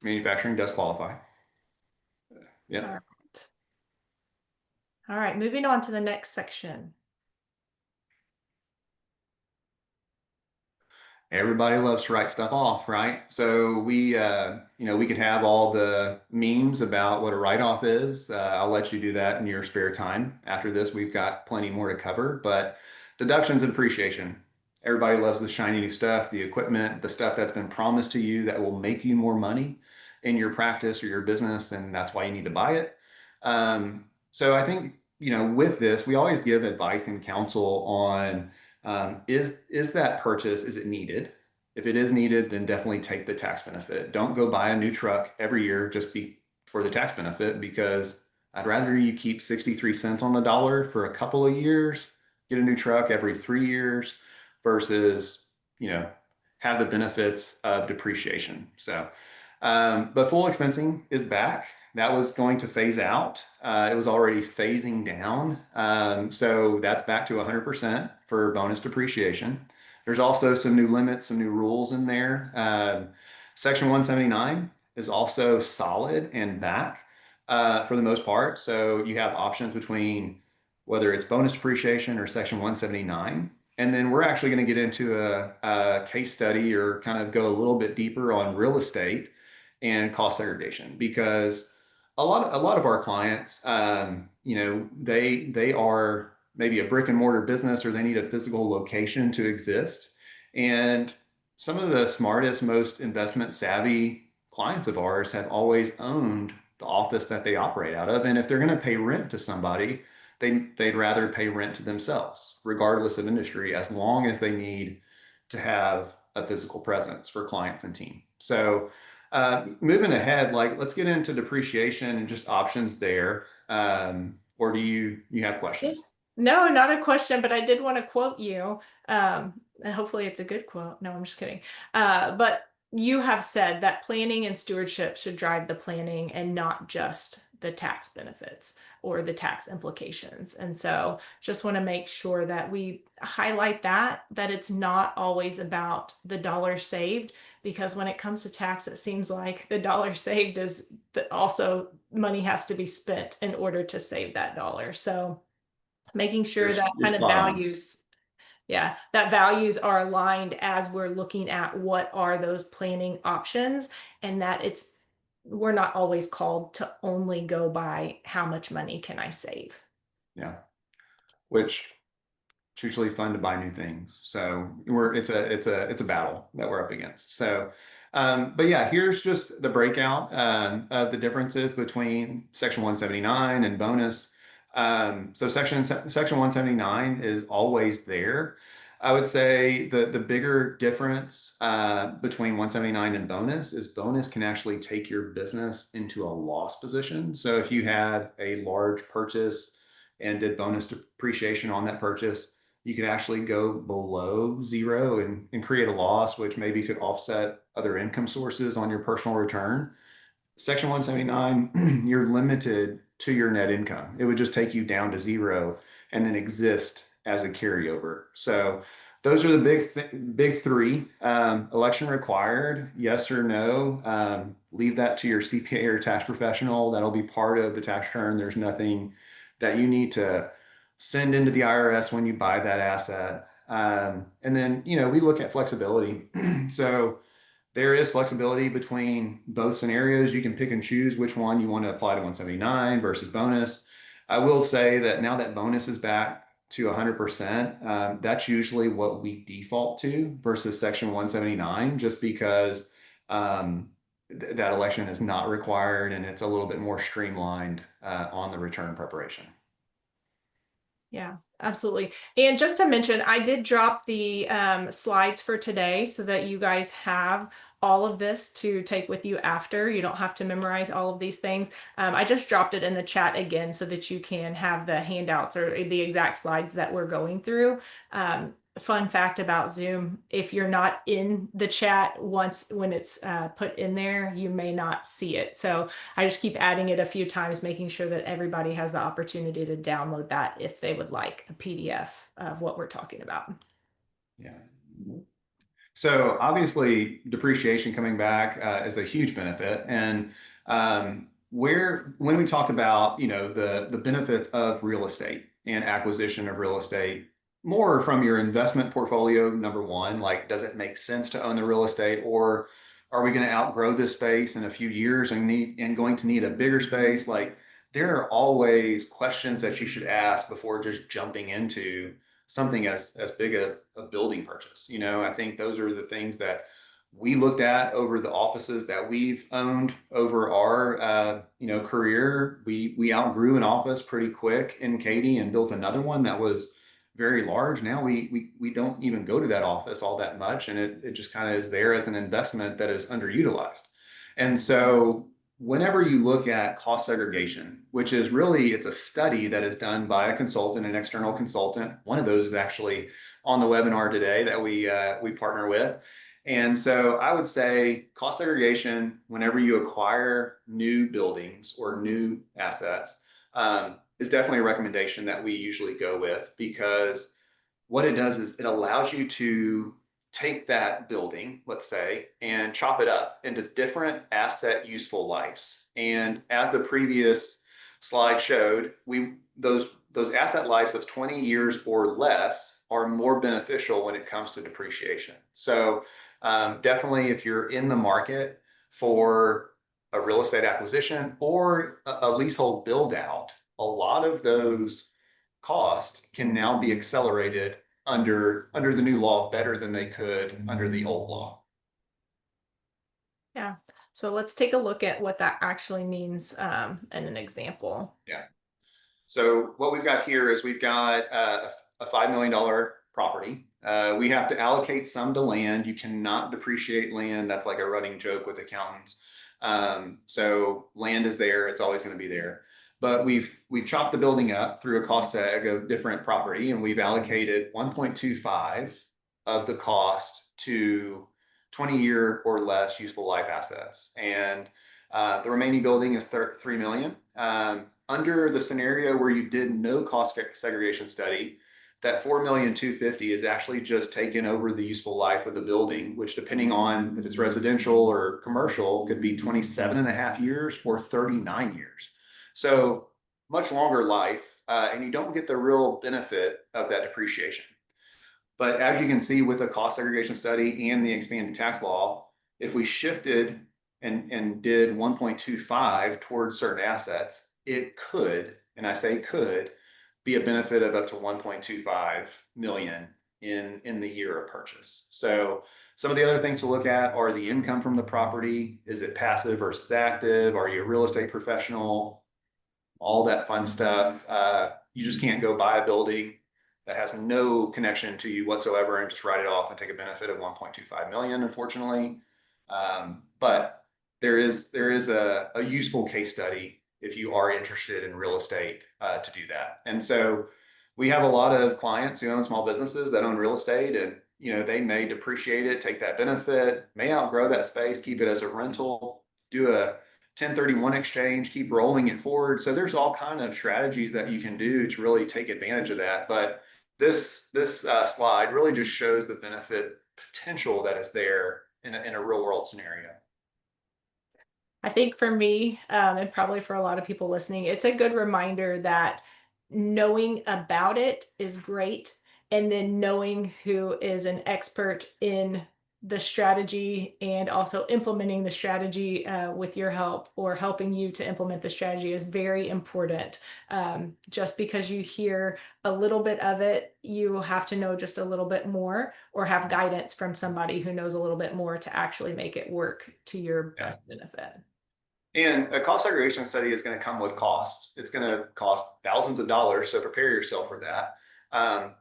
Manufacturing does qualify. All Yep. right. All right. Moving on to the next section. Everybody loves to write stuff off, right? So we could have all the memes about what a write-off is. I'll let you do that in your spare time. After this, we've got plenty more to cover, but deductions and depreciation. Everybody loves the shiny new stuff, the equipment, the stuff that's been promised to you that will make you more money in your practice or your business, and that's why you need to buy it. So I think, with this, we always give advice and counsel on is that purchase, is it needed? If it is needed, then definitely take the tax benefit. Don't go buy a new truck every year just be for the tax benefit, because I'd rather you keep 63 cents on the dollar for a couple of years, get a new truck every 3 years versus, you know, have the benefits of depreciation. So, but full expensing is back. That was going to phase out. It was already phasing down. So that's back to 100% for bonus depreciation. There's also some new limits, some new rules in there. Section 179 is also solid and back for the most part. So you have options between whether it's bonus depreciation or Section 179. And then we're actually going to get into a case study or kind of go a little bit deeper on real estate and cost segregation, because a lot of our clients, they are maybe a brick and mortar business, or they need a physical location to exist. And some of the smartest, most investment savvy clients of ours have always owned the office that they operate out of. And if they're going to pay rent to somebody, they'd rather pay rent to themselves, regardless of industry, as long as they need to have a physical presence for clients and team. So moving ahead, like let's get into depreciation and just options there. Or do you have Yeah. questions? No, not a question, but I did want to quote you. And hopefully it's a good quote. No, I'm just kidding. But you have said that planning and stewardship should drive the planning and not just the tax benefits or the tax implications. And so just want to make sure that we highlight that it's not always about the dollar saved, because when it comes to tax, it seems like the dollar saved is that also money has to be spent in order to save that dollar. So making You're sure that you're kind of spot on. values, yeah, that values are aligned as we're looking at what are those planning options, and that we're not always called to only go by how much money can I save. Yeah. Which it's usually fun to buy new things. So it's a battle that we're up against. So, but yeah, here's just the breakout of the differences between Section 179 and bonus. So Section 179 is always there. I would say the bigger difference between 179 and bonus is bonus can actually take your business into a loss position. So if you had a large purchase and did bonus depreciation on that purchase, you could actually go below zero and create a loss, which maybe could offset other income sources on your personal return. Section 179, you're limited to your net income. It would just take you down to zero and then exist as a carryover. So those are the big three. Election required, yes or no. Leave that to your CPA or tax professional. That'll be part of the tax return. There's nothing that you need to send into the IRS when you buy that asset. And then, we look at flexibility. So there is flexibility between both scenarios. You can pick and choose which one you want to apply to 179 versus bonus. I will say that now that bonus is back to 100%, that's usually what we default to versus Section 179, just because that election is not required and it's a little bit more streamlined on the return preparation. Yeah, absolutely. And just to mention, I did drop the slides for today so that you guys have all of this to take with you after. You don't have to memorize all of these things. I just dropped it in the chat again so that you can have the handouts or the exact slides that we're going through. Fun fact about Zoom, if you're not in the chat when it's put in there, you may not see it. So I just keep adding it a few times, making sure that everybody has the opportunity to download that if they would like a PDF of what we're talking about. Yeah. So obviously, depreciation coming back is a huge benefit, and when we talked about the benefits of real estate and acquisition of real estate, more from your investment portfolio, number one, like does it make sense to own the real estate, or are we going to outgrow this space in a few years and going to need a bigger space? Like there are always questions that you should ask before just jumping into something as big a building purchase. I think those are the things that we looked at over the offices that we've owned over our career. We outgrew an office pretty quick in Katy and built another one that was very large. Now we don't even go to that office all that much, and it just kind of is there as an investment that is underutilized. And so whenever you look at cost segregation, which is really, it's a study that is done by a consultant, an external consultant. One of those is actually on the webinar today that we partner with. And so I would say cost segregation, whenever you acquire new buildings or new assets, is definitely a recommendation that we usually go with, because what it does is it allows you to take that building, let's say, and chop it up into different asset useful lives. And as the previous slide showed, those asset lives of 20 years or less are more beneficial when it comes to depreciation. So definitely, if you're in the market for a real estate acquisition or a leasehold build out, a lot of those costs can now be accelerated under the new law better than they could under the old law. Yeah. So let's take a look at what that actually means in an example. Yeah. So what we've got here is we've got a $5 million property. We have to allocate some to land. You cannot depreciate land. That's like a running joke with accountants. So land is there. It's always going to be there. But we've chopped the building up through a cost seg of different property, and we've allocated 1.25 of the cost to 20-year or less useful life assets. And the remaining building is 3 million. Under the scenario where you did no cost segregation study, that 4,250,000 is actually just taken over the useful life of the building, which, depending on if it's residential or commercial, could be 27 and a half years or 39 years. So much longer life, and you don't get the real benefit of that depreciation. But as you can see with the cost segregation study and the expanded tax law, if we shifted and did 1.25 towards certain assets, it could, and I say could, be a benefit of up to 1.25 million in the year of purchase. So some of the other things to look at are the income from the property. Is it passive versus active? Are you a real estate professional? All that fun stuff. You just can't go buy a building that has no connection to you whatsoever and just write it off and take a benefit of 1.25 million, unfortunately. But there is a useful case study if you are interested in real estate to do that. And so we have a lot of clients who own small businesses that own real estate, and they may depreciate it, take that benefit, may outgrow that space, keep it as a rental, do a 1031 exchange, keep rolling it forward. So there's all kind of strategies that you can do to really take advantage of that. But this slide really just shows the benefit potential that is there in a real world scenario. I think for me, and probably for a lot of people listening, it's a good reminder that knowing about it is great. and then knowing who is an expert in the strategy and also implementing the strategy with your help or helping you to implement the strategy is very important. Just because you hear a little bit of it, you have to know just a little bit more or have guidance from somebody who knows a little bit more to actually make it work to your Yeah. best benefit. And a cost segregation study is going to come with cost. It's going to cost thousands of dollars, so prepare yourself for that.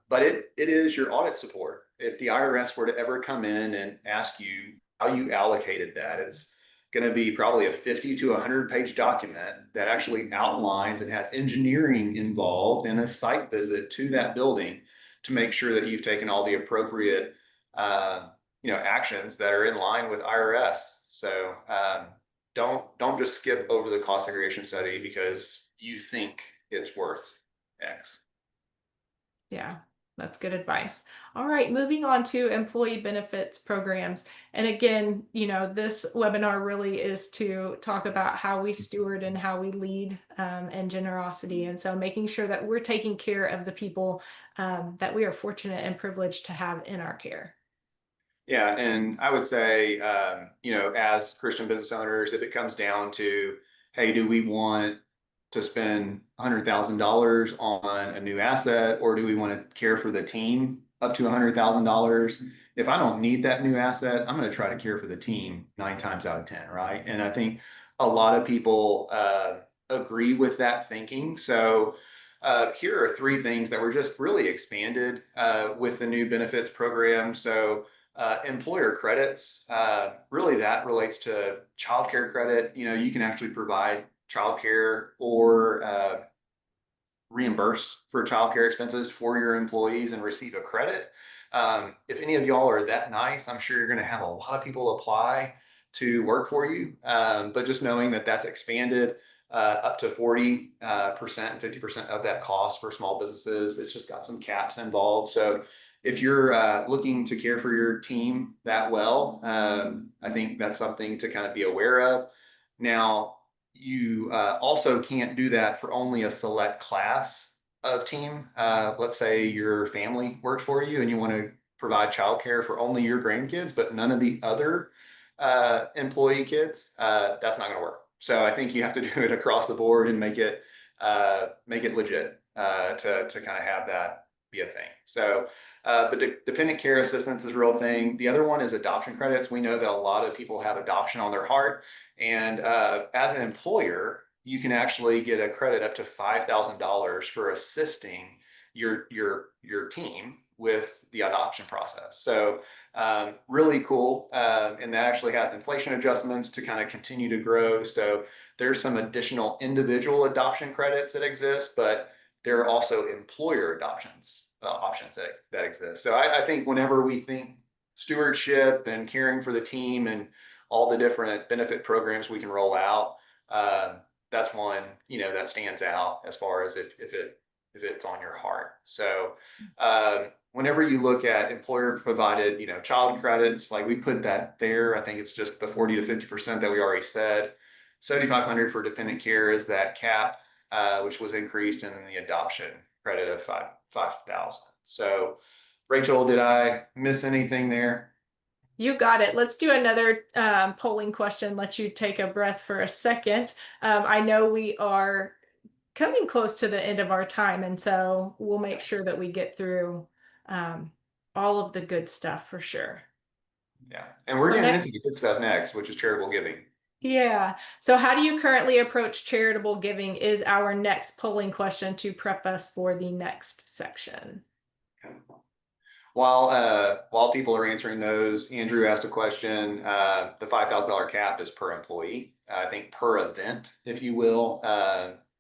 But it is your audit support. If the IRS were to ever come in and ask you how you allocated that, it's going to be probably a 50 to 100-page document that actually outlines and has engineering involved and a site visit to that building to make sure that you've taken all the appropriate actions that are in line with IRS. So don't just skip over the cost segregation study because you think it's worth X. Yeah, that's good advice. All right, moving on to employee benefits programs. And again, this webinar really is to talk about how we steward and how we lead and generosity. And so making sure that we're taking care of the people that we are fortunate and privileged to have in our care. Yeah, and I would say, as Christian business owners, if it comes down to, hey, do we want to spend $100,000 on a new asset, or do we want to care for the team up to $100,000? If I don't need that new asset, I'm going to try to care for the team 9 times out of 10, right? And I think a lot of people agree with that thinking. So here are 3 things that were just really expanded with the new benefits program. So employer credits, really that relates to childcare credit. You can actually provide childcare or reimburse for childcare expenses for your employees and receive a credit. If any of y'all are that nice, I'm sure you're going to have a lot of people apply to work for you. But just knowing that that's expanded up to 40% and 50% of that cost for small businesses, it's just got some caps involved. So if you're looking to care for your team that well, I think that's something to kind of be aware of. Now, you also can't do that for only a select class of team. Let's say your family works for you and you want to provide childcare for only your grandkids, but none of the other employee kids. That's not going to work. So I think you have to do it across the board and make it legit to kind of have that be a thing. So, but dependent care assistance is a real thing. The other one is adoption credits. We know that a lot of people have adoption on their heart. And as an employer, you can actually get a credit up to $5,000 for assisting your team with the adoption process. So really cool. And that actually has inflation adjustments to kind of continue to grow. So there's some additional individual adoption credits that exist, but there are also employer adoptions options that exist. So I think whenever we think stewardship and caring for the team and all the different benefit programs we can roll out, that's one that stands out as far as if it's on your heart. So whenever you look at employer provided child credits, like we put that there, I think it's just the 40 to 50% that we already said. 7,500 for dependent care is that cap, which was increased, and then the adoption credit of 5,000. So Rachel, did I miss anything there? You got it. Let's do another polling question. Let you take a breath for a second. I know we are coming close to the end of our time, and so we'll make sure that we get through all of the good stuff for sure. Yeah, and we're So getting into next, the good stuff next, which is charitable giving. yeah. So how do you currently approach charitable giving is our next polling question to prep us for the next section. While people are answering those, Andrew asked a question. The $5,000 cap is per employee. I think per event, if you will,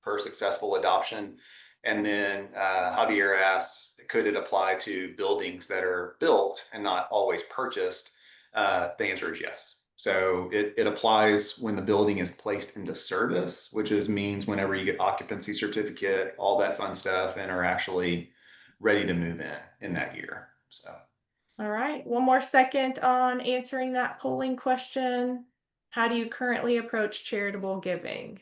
per successful adoption. And then Javier asked, could it apply to buildings that are built and not always purchased? The answer is yes. So it applies when the building is placed into service, which means whenever you get occupancy certificate, all that fun stuff, and are actually ready to move in that year. So, All right, one more second on answering that polling question. How do you currently approach charitable giving?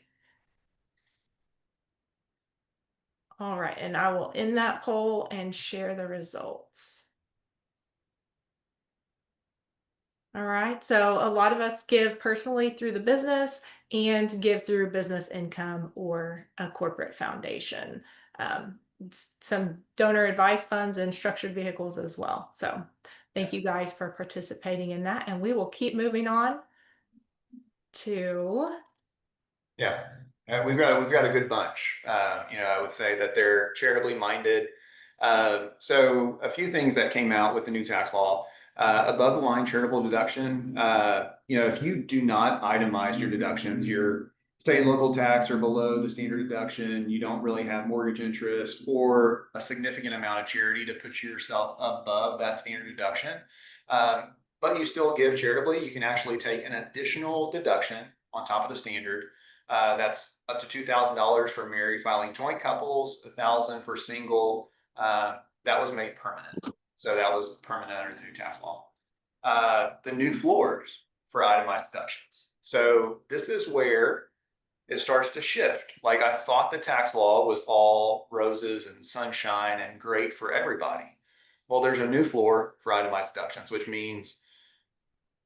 All right, and I will end that poll and share the results. All right, so a lot of us give personally through the business and give through business income or a corporate foundation. Some donor advice funds and structured vehicles as well. So thank you guys for participating in that, and we will keep moving on to. Yeah, we've got a good bunch. I would say that they're charitably minded. So a few things that came out with the new tax law, above the line charitable deduction. If you do not itemize your deductions, your state and local tax are below the standard deduction. You don't really have mortgage interest or a significant amount of charity to put yourself above that standard deduction. But you still give charitably. You can actually take an additional deduction on top of the standard. That's up to $2,000 for married filing joint couples, 1,000 for single. That was made permanent. So that was permanent under the new tax law. The new floors for itemized deductions. So this is where it starts to shift. Like I thought the tax law was all roses and sunshine and great for everybody. Well, there's a new floor for itemized deductions, which means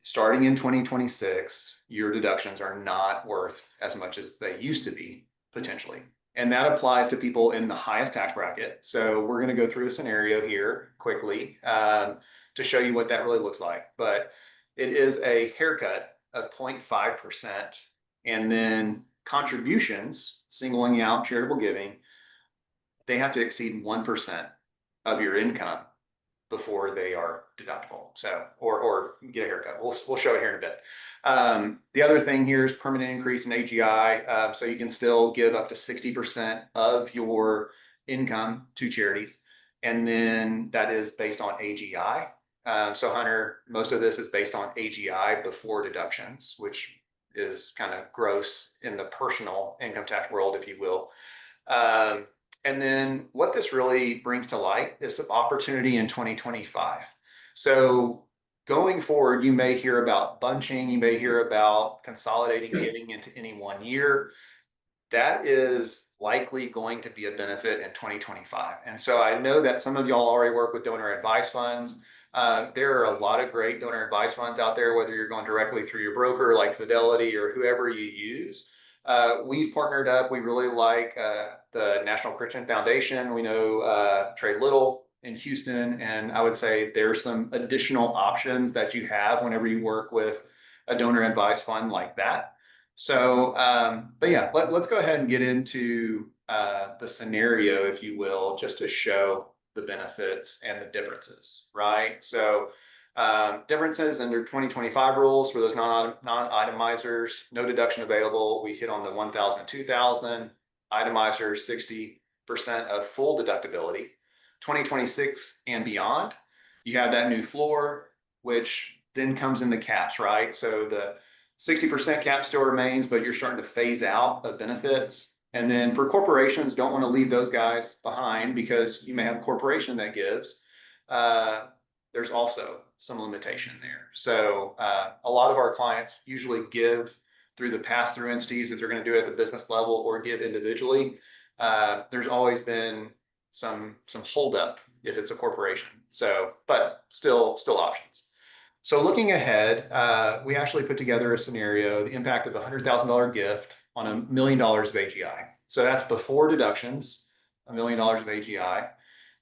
starting in 2026, your deductions are not worth as much as they used to be, potentially. And that applies to people in the highest tax bracket. So we're going to go through a scenario here quickly to show you what that really looks like. But it is a haircut of 0.5%. And then contributions, singling out charitable giving, they have to exceed 1% of your income before they are deductible. So, or get a haircut. We'll show it here in a bit. The other thing here is permanent increase in AGI. So you can still give up to 60% of your income to charities. And then that is based on AGI. So Hunter, most of this is based on AGI before deductions, which is kind of gross in the personal income tax world, if you will. And then what this really brings to light is some opportunity in 2025. So going forward, you may hear about bunching, you may hear about consolidating giving into any one year. That is likely going to be a benefit in 2025. And so I know that some of y'all already work with donor advice funds. There are a lot of great donor advice funds out there, whether you're going directly through your broker like Fidelity or whoever you use. We've partnered up. We really like the National Christian Foundation. We know Charitable in Houston, and I would say there's some additional options that you have whenever you work with a donor advice fund like that. So, but yeah, let's go ahead and get into the scenario, if you will, just to show the benefits and the differences, right? So differences under 2025 rules for those non-itemizers, no deduction available. We hit on the 1,000, 2,000 itemizers, 60% of full deductibility. 2026 and beyond, you have that new floor, which then comes in the caps, right? So the 60% cap still remains, but you're starting to phase out of benefits. And then for corporations, don't want to leave those guys behind because you may have a corporation that gives. There's also some limitation there. So a lot of our clients usually give through the pass-through entities if they're going to do it at the business level or give individually. There's always been some holdup if it's a corporation. So, but still options. So looking ahead, we actually put together a scenario, the impact of a $100,000 gift on $1 million of AGI. So that's before deductions, $1 million of AGI.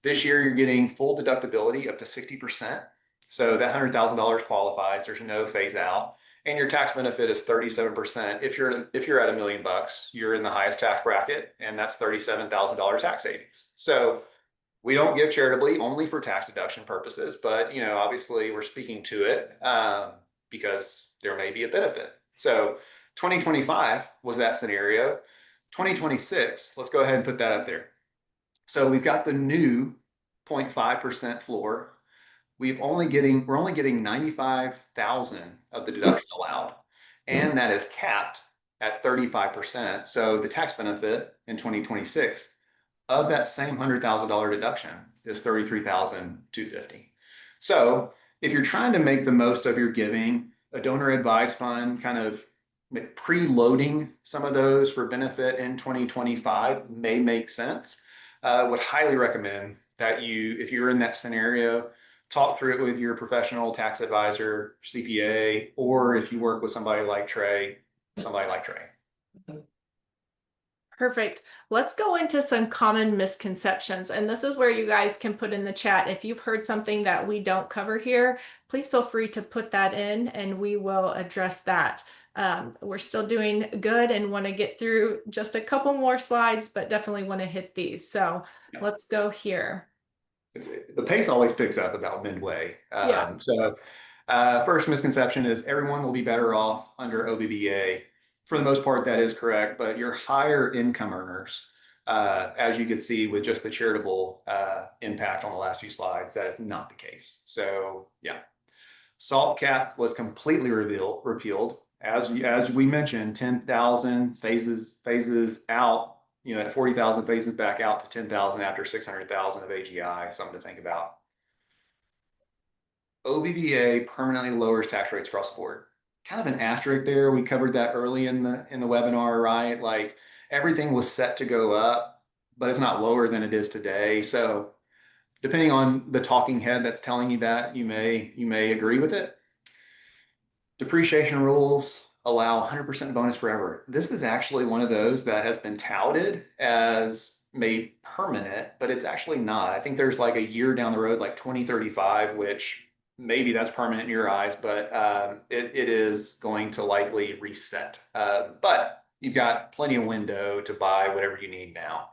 This year, you're getting full deductibility up to 60%. So that $100,000 qualifies. There's no phase out. And your tax benefit is 37%. If you're at $1 million, you're in the highest tax bracket, and that's $37,000 tax savings. So we don't give charitably only for tax deduction purposes, but obviously we're speaking to it because there may be a benefit. So 2025 was that scenario. 2026, let's go ahead and put that up there. So we've got the new 0.5% floor. We're only getting 95,000 of the deduction allowed, and that is capped at 35%. So the tax benefit in 2026 of that same $100,000 deduction is $33,250. So if you're trying to make the most of your giving, a donor advised fund kind of preloading some of those for benefit in 2025 may make sense. would highly recommend that you, if you're in that scenario, talk through it with your professional tax advisor, CPA, or if you work with somebody like Trey. Perfect. Let's go into some common misconceptions. And this is where you guys can put in the chat. If you've heard something that we don't cover here, please feel free to put that in and we will address that. We're still doing good and want to get through just a couple more slides, but definitely want to hit these. So Yeah. let's go here. The pace always picks up about midway. Yeah. First misconception is everyone will be better off under OBBA. For the most part, that is correct, but your higher income earners, as you could see with just the charitable impact on the last few slides, that is not the case. So yeah, SALT cap was completely repealed. As we mentioned, 10,000 phases out, at 40,000 phases back out to 10,000 after 600,000 of AGI, something to think about. OBBA permanently lowers tax rates across the board. Kind of an asterisk there. We covered that early in the webinar, right? Like everything was set to go up, but it's not lower than it is today. So depending on the talking head that's telling you that, you may agree with it. Depreciation rules allow 100% bonus forever. This is actually one of those that has been touted as made permanent, but it's actually not. I think there's like a year down the road, like 2035, which maybe that's permanent in your eyes, but it is going to likely reset. But you've got plenty of window to buy whatever you need now.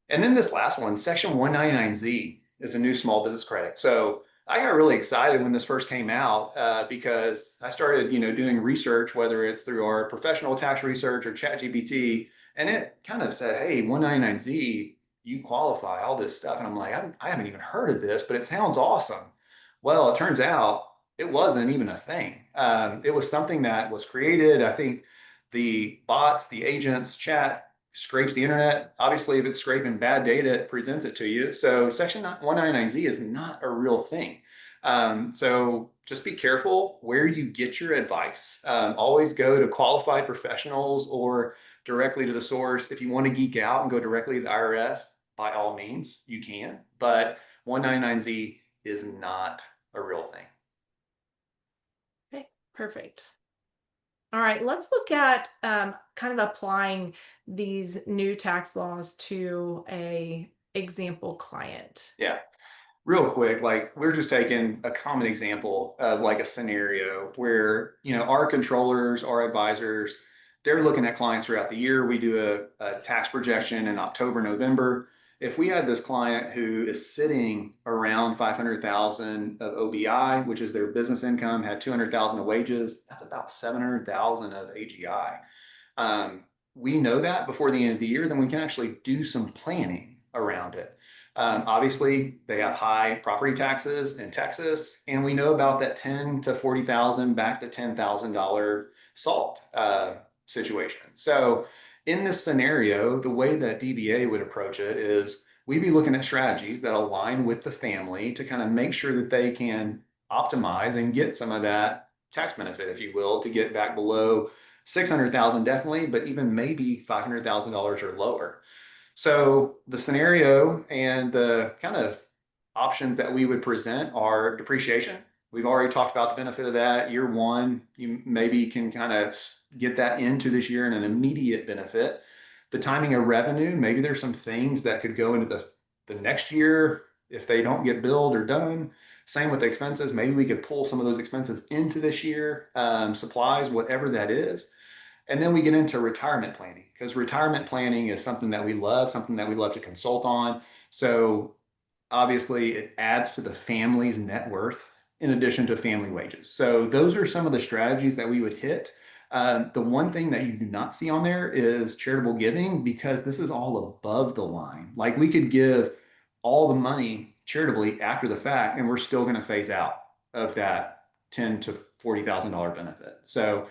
And then this last one, Section 199Z, is a new small business credit. So I got really excited when this first came out because I started, doing research, whether it's through our professional tax research or ChatGPT, and it kind of said, "Hey, 199Z, you qualify all this stuff." And I'm like, I haven't even heard of this, but it sounds awesome. Well, it turns out it wasn't even a thing. It was something that was created. I think the bots, the agents, chat scrapes the internet. Obviously, if it's scraping bad data, it presents it to you. So Section 199Z is not a real thing. So just be careful where you get your advice. Always go to qualified professionals or directly to the source. If you want to geek out and go directly to the IRS, by all means, you can. But 199Z is not a real thing. Okay, perfect. All right, let's look at kind of applying these new tax laws to a example client. Yeah. Real quick, like we're just taking a common example of like a scenario where, our controllers, our advisors, they're looking at clients throughout the year. We do a tax projection in October, November. If we had this client who is sitting around 500,000 of OBI, which is their business income, had 200,000 of wages, that's about 700,000 of AGI. We know that before the end of the year, then we can actually do some planning around it. Obviously, they have high property taxes in Texas, and we know about that 10 to 40,000 back to $10,000 SALT situation. So, in this scenario, the way that DBA would approach it is we'd be looking at strategies that align with the family to kind of make sure that they can optimize and get some of that tax benefit, if you will, to get back below 600,000 definitely, but even maybe $500,000 or lower. So the scenario and the kind of options that we would present are depreciation. We've already talked about the benefit of that. Year one, you maybe can kind of get that into this year in an immediate benefit. The timing of revenue, maybe there's some things that could go into the next year if they don't get billed or done. Same with expenses. Maybe we could pull some of those expenses into this year, supplies, whatever that is. And then we get into retirement planning because retirement planning is something that we love to consult on. So obviously, it adds to the family's net worth in addition to family wages. So those are some of the strategies that we would hit. The one thing that you do not see on there is charitable giving because this is all above the line. Like we could give all the money charitably after the fact, and we're still going to phase out of that $10,000 to $40,000 benefit. So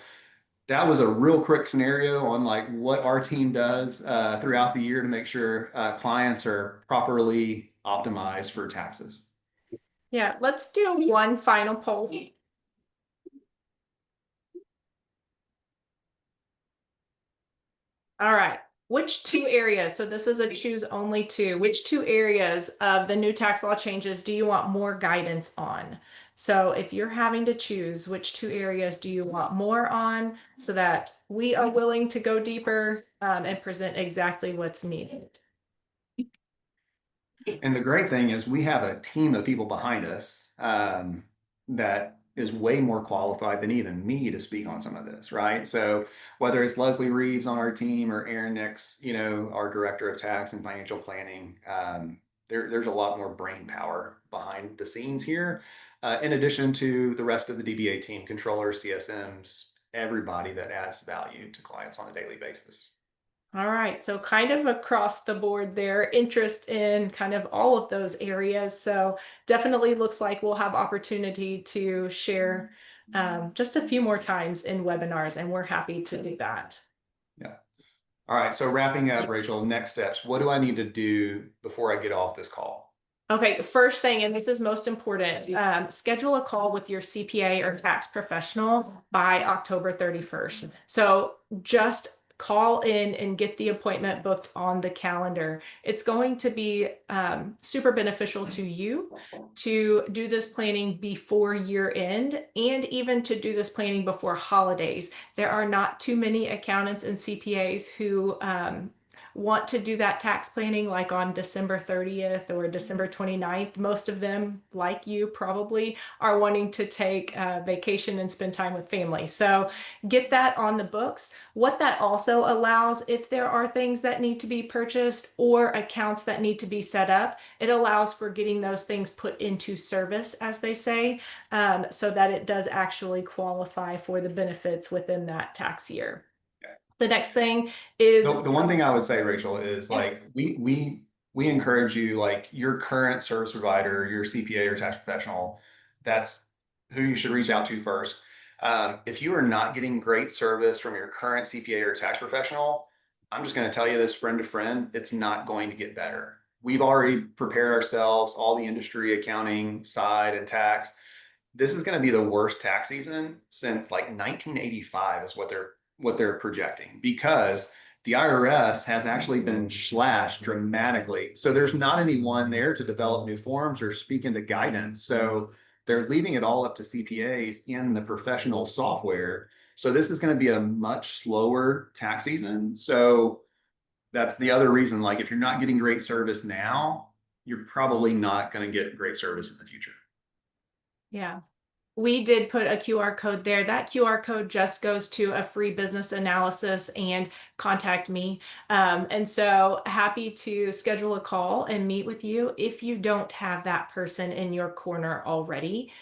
that was a real quick scenario on like what our team does throughout the year to make sure clients are properly optimized for taxes. Yeah, let's do one final poll. All right. Which two areas, so this is a choose only two, which two areas of the new tax law changes do you want more guidance on? So if you're having to choose, which two areas do you want more on so that we are willing to go deeper and present exactly what's needed? And the great thing is we have a team of people behind us that is way more qualified than even me to speak on some of this, right? So whether it's Leslie Reeves on our team or Aaron Nix, our director of tax and financial planning, there's a lot more brain power behind the scenes here. In addition to the rest of the DBA team, controllers, CSMs, everybody that adds value to clients on a daily basis. All right, so kind of across the board there, interest in kind of all of those areas. So definitely looks like we'll have opportunity to share just a few more times in webinars, and we're happy to do that. Yeah. All right. So wrapping up, Rachel, next steps. What do I need to do before I get off this call? Okay, first thing, and this is most important, schedule a call with your CPA or tax professional by October 31st. So just call in and get the appointment booked on the calendar. It's going to be super beneficial to you to do this planning before year end and even to do this planning before holidays. There are not too many accountants and CPAs who want to do that tax planning like on December 30th or December 29th. Most of them, like you, probably are wanting to take vacation and spend time with family. So get that on the books. What that also allows, if there are things that need to be purchased or accounts that need to be set up, it allows for getting those things put into service, as they say, so that it does actually qualify for the benefits within that tax year. The next thing is, The one thing I would say, Rachel, is yeah. like we encourage you, like your current service provider, your CPA or tax professional, that's who you should reach out to first. If you are not getting great service from your current CPA or tax professional, I'm just going to tell you this friend to friend, it's not going to get better. We've already prepared ourselves, all the industry accounting side and tax. This is going to be the worst tax season since like 1985 is what they're projecting, because the IRS has actually been slashed dramatically. So there's not anyone there to develop new forms or speak into guidance. So they're leaving it all up to CPAs in the professional software. So this is going to be a much slower tax season. So that's the other reason. Like if you're not getting great service now, you're probably not going to get great service in the future. Yeah. We did put a QR code there. That QR code just goes to a free business analysis and contact me. And so happy to schedule a call and meet with you if you don't have that person in your corner already.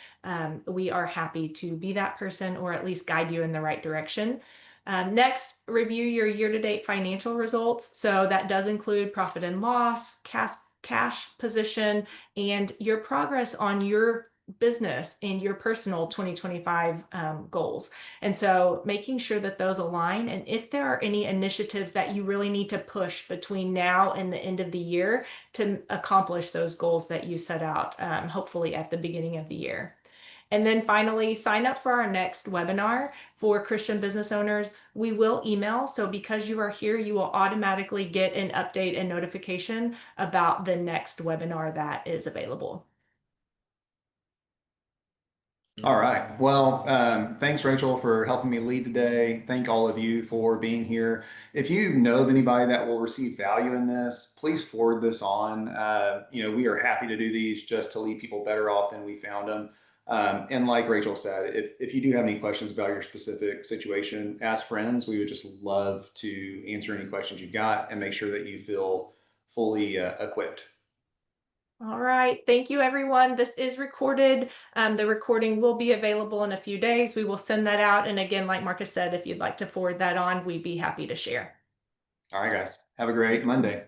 We are happy to be that person or at least guide you in the right direction. Next, review your year-to-date financial results. So that does include profit and loss, cash position, and your progress on your business and your personal 2025 goals. And so making sure that those align. And if there are any initiatives that you really need to push between now and the end of the year to accomplish those goals that you set out, hopefully at the beginning of the year. And then finally, sign up for our next webinar for Christian business owners. We will email. So because you are here, you will automatically get an update and notification about the next webinar that is available. All right. Well, thanks, Rachel, for helping me lead today. Thank all of you for being here. If you know of anybody that will receive value in this, please forward this on. We are happy to do these just to leave people better off than we found them. And like Rachel said, if you do have any questions about your specific situation, ask friends. We would just love to answer any questions you've got and make sure that you feel fully equipped. All right. Thank you, everyone. This is recorded. The recording will be available in a few days. We will send that out. And again, like Marcus said, if you'd like to forward that on, we'd be happy to share. All right, guys. Have a great Monday.